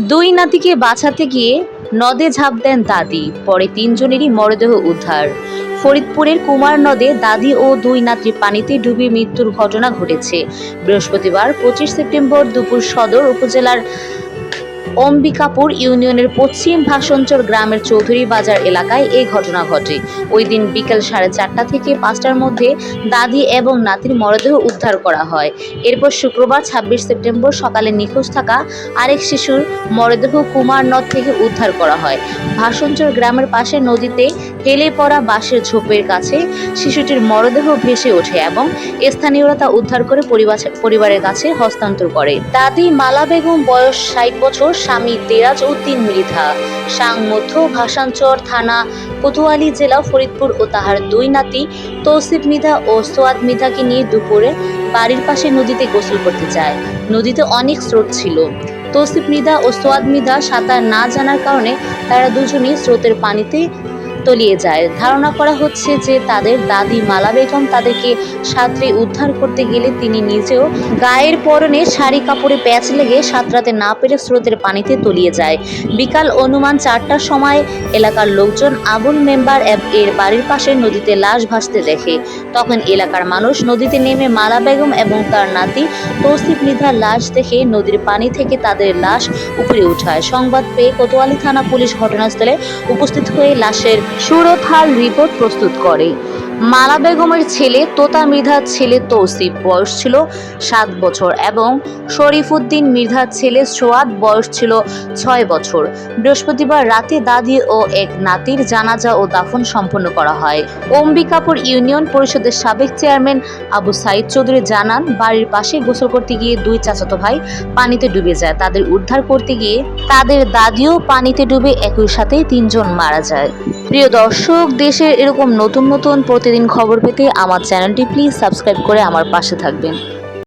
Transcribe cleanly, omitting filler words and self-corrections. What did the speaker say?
দুই নাতিকে বাঁচাতে গিয়ে নদে ঝাঁপ দেন দাদি, পরে তিনজনেরই মরদেহ উদ্ধার। ফরিদপুরের কুমার নদে দাদি ও দুই নাতি পানিতে ডুবে মৃত্যুর ঘটনা ঘটেছে বৃহস্পতিবার 25 সেপ্টেম্বর দুপুর সদর উপজেলার অম্বিকাপুর ইউনিয়নের পশ্চিম ভাষণচর গ্রামের চৌধুরী বাজার এলাকায় এই ঘটনা ঘটে। ওই দিন বিকেল 4:30 থেকে 5টার মধ্যে দাদি এবং নাতির মরদেহ উদ্ধার করা হয়। এরপর শুক্রবার 26 সেপ্টেম্বর সকালে নিখোঁজ থাকা আরেক শিশুর মরদেহ কুমার নদ থেকে উদ্ধার করা হয়। ভাষণচর গ্রামের পাশে নদীতে হেলে পড়া বাঁশের ঝোপের কাছে শিশুটির মরদেহ ভেসে ওঠে এবং স্থানীয়রা তা উদ্ধার করে পরিবারের কাছে হস্তান্তর করে। দাদি মালা বেগম, বয়স 60 বছর, স্বামী দেরাজ উদ্দিন মৃধা, সাং মধ্য ভাষাঞ্চর থানা, কোতোয়ালি জেলা ফরিদপুর ও তাহার দুই নাতি তৌসিফ মৃধা ও সোয়াদ মৃধাকে নিয়ে দুপুরে বাড়ির পাশে নদীতে গোসল করতে যায়। নদীতে অনেক স্রোত ছিল। তৌসিফ মৃধা ও সোয়াদ মৃধা সাঁতার না জানার কারণে তারা দুজনেই স্রোতের পানিতে তলিয়ে যায়। ধারণা করা হচ্ছে যে তাদের দাদি মালা বেগম তাদেরকে সাঁতরে উদ্ধার করতে গেলে তিনি নিজেও গায়ের পরনে শাড়ি কাপড়ে প্যাঁচ লেগে সাঁতরাতে না পেরে স্রোতের পানিতে তলিয়ে যায়। বিকাল অনুমান 4টার সময় এলাকার লোকজন আবুল মেম্বার এর বাড়ির পাশে নদীতে লাশ ভাসতে দেখে। তখন এলাকার মানুষ নদীতে নেমে মালা বেগম এবং তার নাতি তৌসিফ মৃধার লাশ দেখে নদীর পানি থেকে তাদের লাশ উপরে উঠায়। সংবাদ পেয়ে কোতোয়ালি থানা পুলিশ ঘটনাস্থলে উপস্থিত হয়ে লাশের সুরতহাল রিপোর্ট প্রস্তুত করে। মালা বেগমের ছেলে তোতা মৃধার ছেলে তৌসিফ, বয়স ছিল 7 বছর এবং শরীফউদ্দিন মৃধার ছেলে সোয়াদ, বয়স ছিল 6 বছর। বৃহস্পতিবার রাতে দাদি ও এক নাতির জানাজা ও দাফন সম্পন্ন করা হয়। অম্বিকাপুর ইউনিয়ন পরিষদের সাবেক চেয়ারম্যান আবু সাইদ চৌধুরী জানান, বাড়ির পাশে গোসল করতে গিয়ে দুই চাচাতো ভাই পানিতে ডুবে যায়। তাদের উদ্ধার করতে গিয়ে তাদের দাদিও পানিতে ডুবে একই সাথে 3 জন মারা যায়। প্রিয় দর্শক, দেশের এরকম নতুন নতুন প্রতিদিন খবর পেতে আমার চ্যানেলটি প্লিজ সাবস্ক্রাইব করে আমার পাশে থাকবেন।